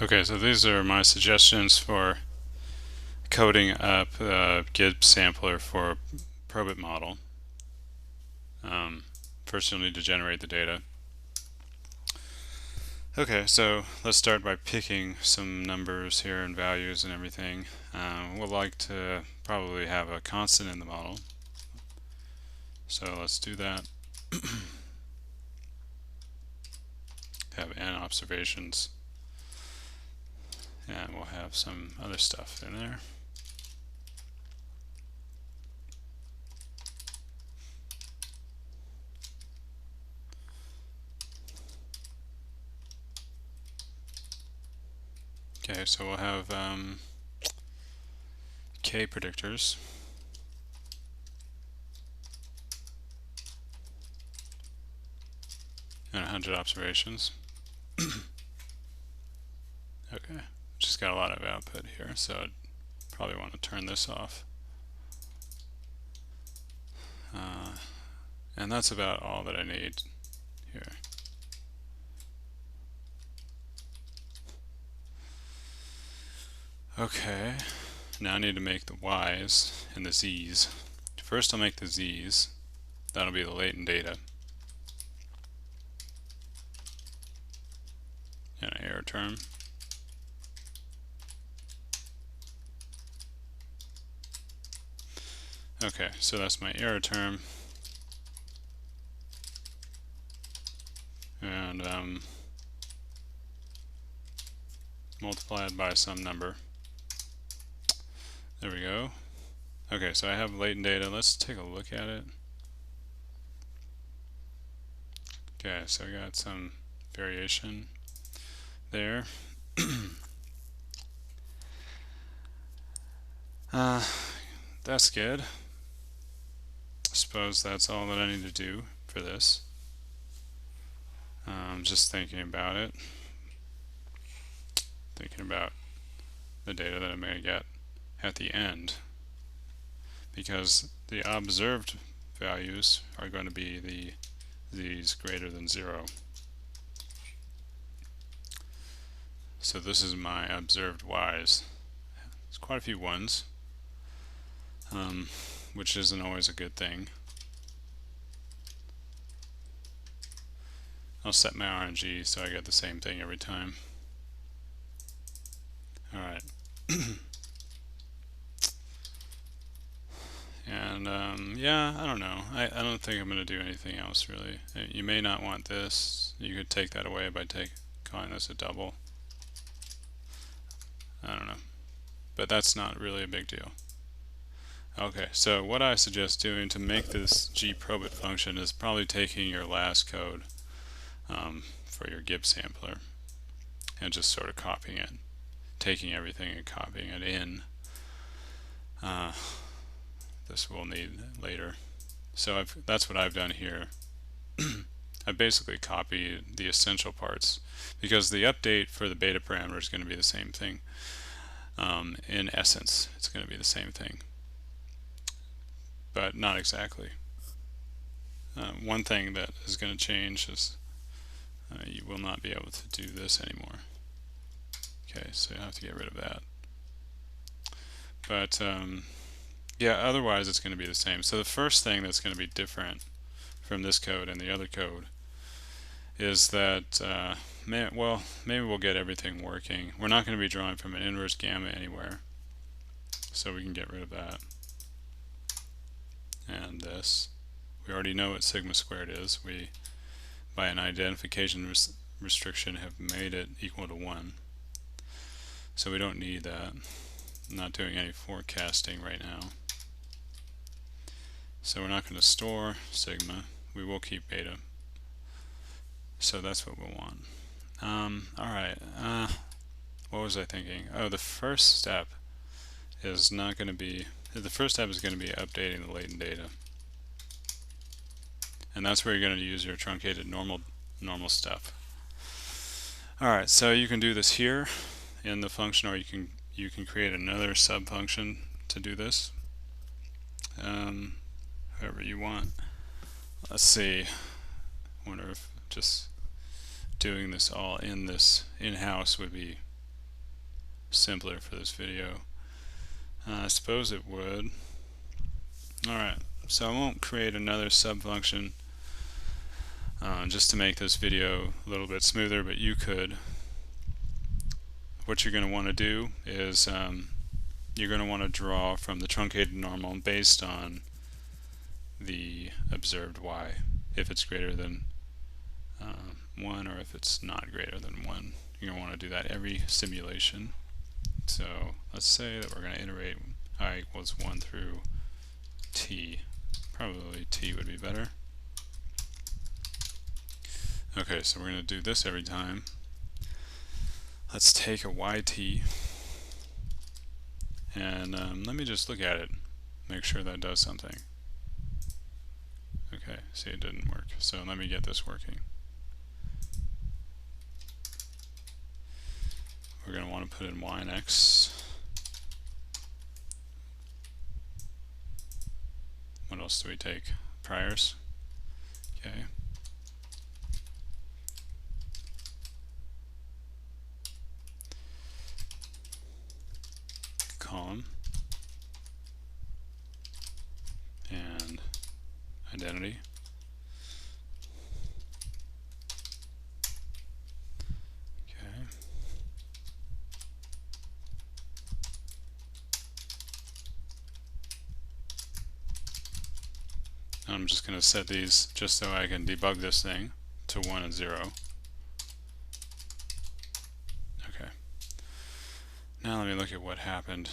Okay, so these are my suggestions for coding up a Gibbs sampler for a probit model. First you'll need to generate the data. Okay, so let's start by picking some numbers here and values and everything. We'll like to probably have a constant in the model. So let's do that. Have n observations. And we'll have some other stuff in there. Okay, so we'll have k predictors. And 100 observations. Okay, just got a lot of output here, so I'd probably want to turn this off. And that's about all that I need here. Okay, now I need to make the y's and the z's. First I'll make the z's. That'll be the latent data. And an error term. Okay, so that's my error term. And multiplied by some number. There we go. Okay, so I have latent data. Let's take a look at it. Okay, so I got some variation there. That's good. I suppose that's all that I need to do for this. Just thinking about it. Thinking about the data that I'm going to get at the end. Because the observed values are going to be these greater than 0. So this is my observed y's. There's quite a few ones, which isn't always a good thing. I'll set my RNG so I get the same thing every time. Alright. And yeah, I don't know. I don't think I'm going to do anything else really. You may not want this. You could take that away by calling this a double. I don't know. But that's not really a big deal. Okay, so what I suggest doing to make this gprobit function is probably taking your last code for your Gibbs sampler and just sort of copying it, taking everything and copying it in. This we'll need later. So that's what I've done here. I basically copied the essential parts because the update for the beta parameter is going to be the same thing. In essence, it's going to be the same thing, but not exactly. One thing that is going to change is you will not be able to do this anymore. Okay, so you have to get rid of that. But yeah, otherwise it's going to be the same. So the first thing that's going to be different from this code and the other code is that, well, maybe we'll get everything working. We're not going to be drawing from an inverse gamma anywhere, so we can get rid of that. And this, we already know what sigma squared is. We, by an identification restriction, have made it equal to 1. So we don't need that. I'm not doing any forecasting right now. So we're not going to store sigma. We will keep beta. So that's what we'll want. Alright. What was I thinking? Oh, the first step is not going to be... The first step is going to be updating the latent data. And that's where you're going to use your truncated normal stuff. Alright, so you can do this here in the function, or you can create another sub-function to do this. However you want. Let's see. I wonder if just doing this all in this in-house would be simpler for this video. I suppose it would. Alright, so I won't create another subfunction just to make this video a little bit smoother, but you could. What you're going to want to do is you're going to want to draw from the truncated normal based on the observed y, if it's greater than 1 or if it's not greater than 1. You're going to want to do that every simulation. So let's say that we're going to iterate I equals 1 through t. Probably t would be better. Okay, so we're going to do this every time. Let's take a yt and let me just look at it, make sure that does something. Okay, see, it didn't work, so let me get this working. We're going to want to put in y and x. What else do we take? Priors. Okay. Column. And identity. Okay. I'm just going to set these just so I can debug this thing to 1 and 0. Okay. Now let me look at what happened.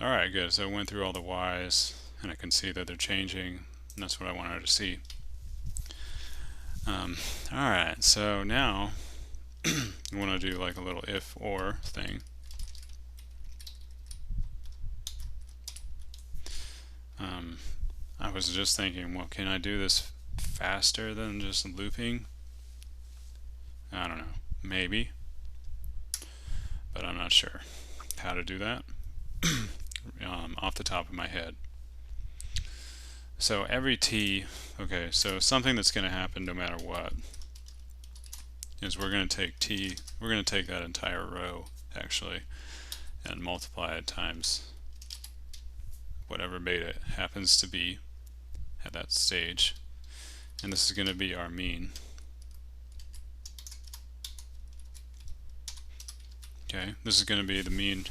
Alright, good. So I went through all the y's and I can see that they're changing, and that's what I wanted to see. Alright, so now you want to do like a little if or thing. I was just thinking, well, can I do this faster than just looping? I don't know, maybe, but I'm not sure how to do that off the top of my head. So every t, okay, so something that's going to happen no matter what is we're going to take t, we're going to take that entire row actually and multiply it times whatever beta happens to be at that stage, and this is going to be our mean. Okay, this is going to be the mean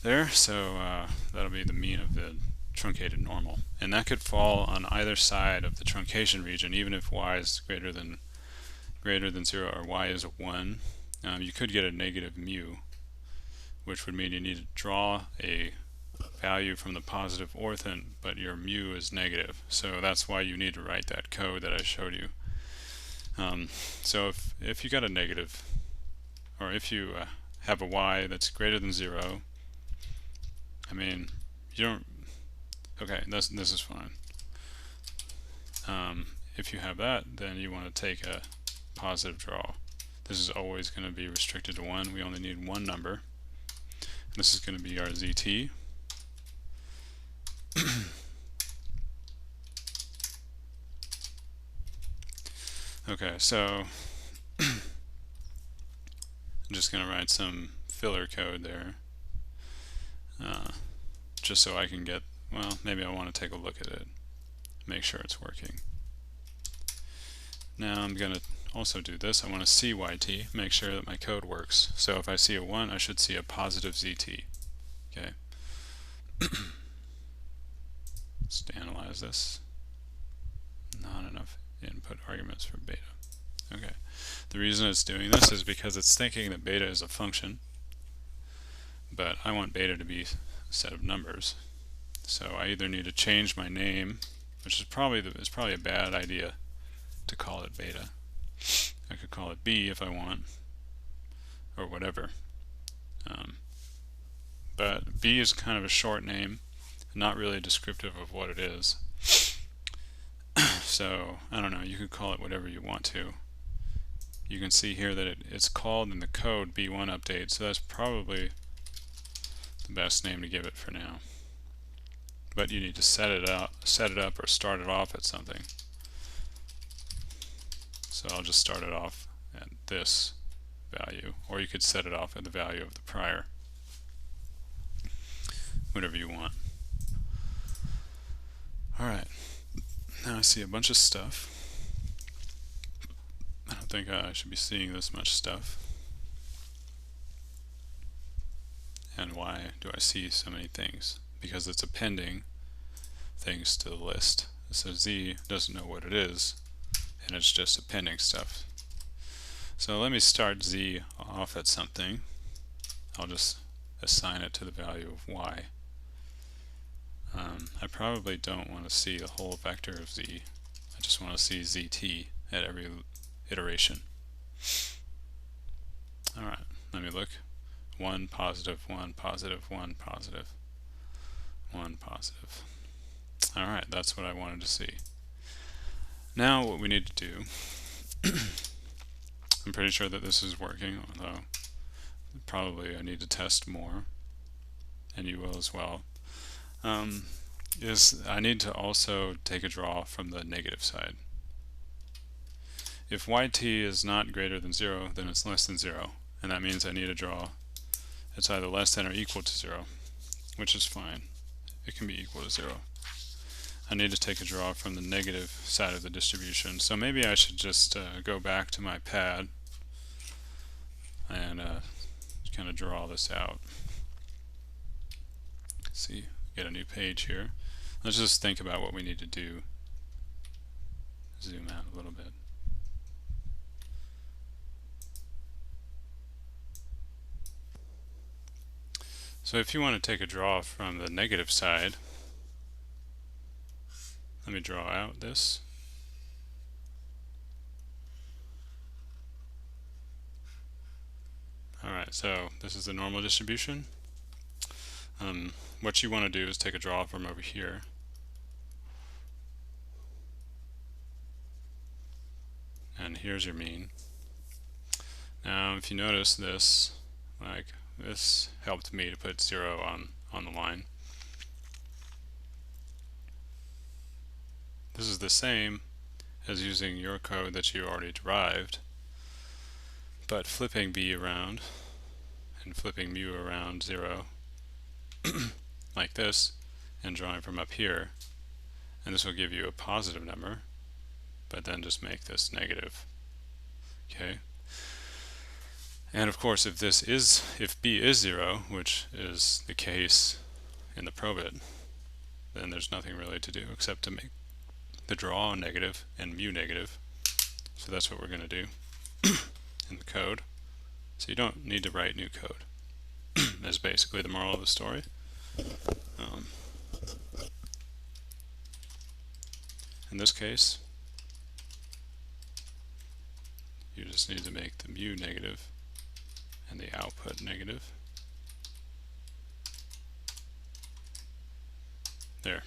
there, so that'll be the mean of the truncated normal, and that could fall on either side of the truncation region, even if y is greater than 0 or y is 1. You could get a negative mu, which would mean you need to draw a value from the positive orthant, but your mu is negative, so that's why you need to write that code that I showed you. So if you got a negative, or if you have a y that's greater than 0, I mean, you don't, okay, this is fine. If you have that, then you want to take a positive draw. This is always going to be restricted to 1. We only need one number. This is going to be our zt. Okay, so I'm just going to write some filler code there, just so I can get, well, maybe I want to take a look at it, make sure it's working. Now I'm going to also do this. I want to see yt, make sure that my code works. So if I see a 1, I should see a positive zt. Okay. Let's analyze this. Not enough input arguments for beta. Okay. The reason it's doing this is because it's thinking that beta is a function, but I want beta to be a set of numbers. So I either need to change my name, which is probably a bad idea to call it beta. I could call it B if I want, or whatever. But B is kind of a short name, not really descriptive of what it is. So I don't know, you could call it whatever you want to. You can see here that it's called in the code B1 update, so that's probably the best name to give it for now. But you need to set it up or start it off at something. So I'll just start it off at this value, or you could set it off at the value of the prior. whatever you want. Alright, now I see a bunch of stuff. I don't think I should be seeing this much stuff. And why do I see so many things? Because it's appending things to the list. So Z doesn't know what it is, and it's just appending stuff. So let me start Z off at something. I'll just assign it to the value of Y. I probably don't want to see the whole vector of Z. I just want to see ZT at every iteration. Alright, let me look. 1 positive, 1 positive, 1 positive, 1 positive. Alright, that's what I wanted to see. Now what we need to do, I'm pretty sure that this is working, although probably I need to test more, and you will as well, is I need to also take a draw from the negative side. If yt is not greater than 0, then it's less than 0, and that means I need a draw. It's either less than or equal to 0, which is fine. It can be equal to 0. I need to take a draw from the negative side of the distribution. So maybe I should just go back to my pad and kind of draw this out. See, get a new page here. Let's just think about what we need to do. Zoom out a little bit. So if you want to take a draw from the negative side, let me draw out this. Alright, so this is the normal distribution. What you want to do is take a draw from over here. And here's your mean. Now if you notice this, like this helped me to put 0 on the line. This is the same as using your code that you already derived, but flipping b around and flipping mu around 0 like this, and drawing from up here, and this will give you a positive number, but then just make this negative. Okay. And of course, if b is 0, which is the case in the probit, then there's nothing really to do except to make the draw negative and mu negative. So that's what we're going to do in the code. So you don't need to write new code. That's basically the moral of the story. In this case, you just need to make the mu negative and the output negative. There.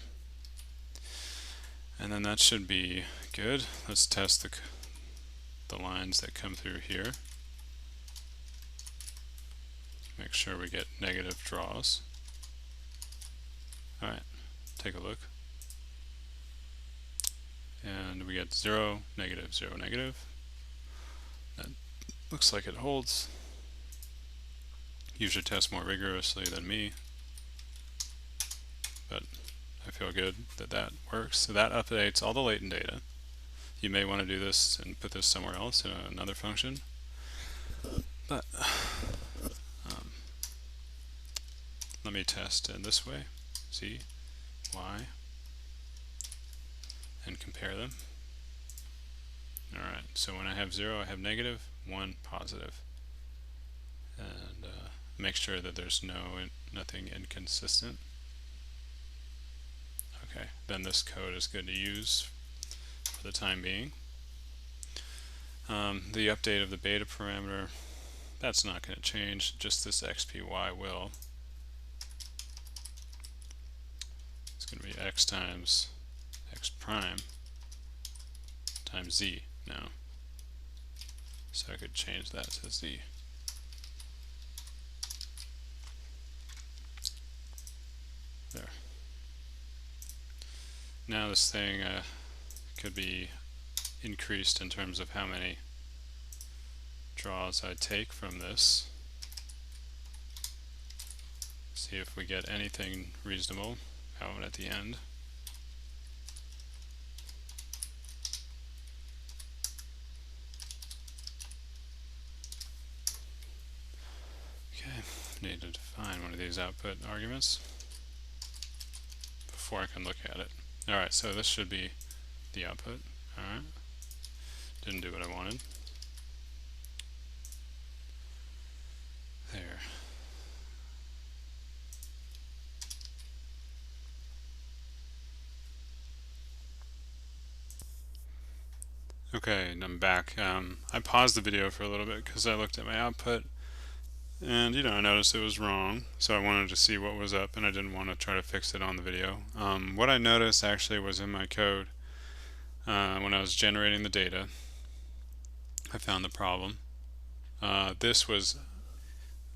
And then that should be good. Let's test the lines that come through here. Make sure we get negative draws. Alright, take a look. And we get 0, negative, 0, negative. That looks like it holds. You should test more rigorously than me, but I feel good that that works. So that updates all the latent data. You may want to do this and put this somewhere else in another function, but let me test in this way. Z, Y, and compare them. Alright, so when I have 0, I have negative, 1 positive. And make sure that there's nothing inconsistent. Okay, then this code is good to use for the time being. The update of the beta parameter, that's not going to change, just this xpy will. It's going to be x times x prime times z now. So I could change that to z. There. Now this thing could be increased in terms of how many draws I take from this. See if we get anything reasonable out at the end. Okay, need to define one of these output arguments before I can look at it. Alright, so this should be the output. Alright, didn't do what I wanted. There. Okay, and I'm back. I paused the video for a little bit because I looked at my output and I noticed it was wrong, so I wanted to see what was up and I didn't want to try to fix it on the video. What I noticed actually was in my code when I was generating the data, I found the problem. This was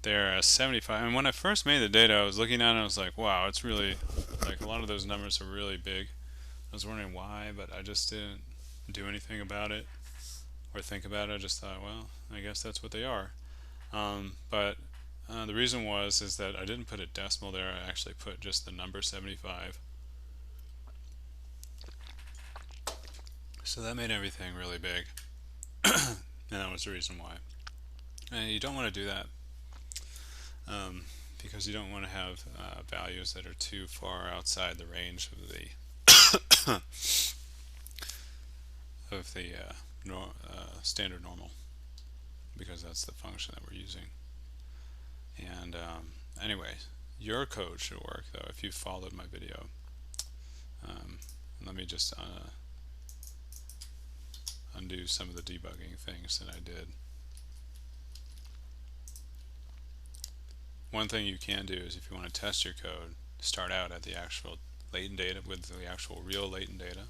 there as 75, and when I first made the data I was looking at it and I was like, wow, it's really, like, a lot of those numbers are really big. I was wondering why, but I just didn't do anything about it or think about it. I just thought, well, I guess that's what they are. But the reason is that I didn't put a decimal there. I actually put just the number 75. So that made everything really big. And that was the reason why. And you don't want to do that because you don't want to have values that are too far outside the range of the standard normal, because that's the function that we're using. And anyway, your code should work though if you followed my video. Let me just undo some of the debugging things that I did. One thing you can do is, if you want to test your code, start out at the actual latent data with the actual real latent data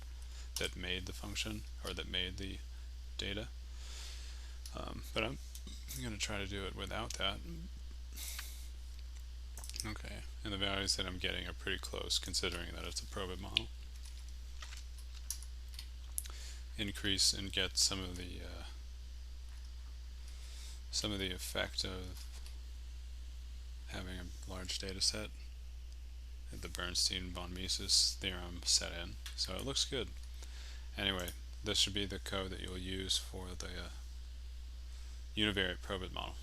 that made the function or that made the data. But I'm going to try to do it without that. Okay, and the values that I'm getting are pretty close considering that it's a probit model. Increase and get some of the effect of having a large data set. The Bernstein-von Mises theorem set in, so it looks good. Anyway, this should be the code that you'll use for the univariate probit model.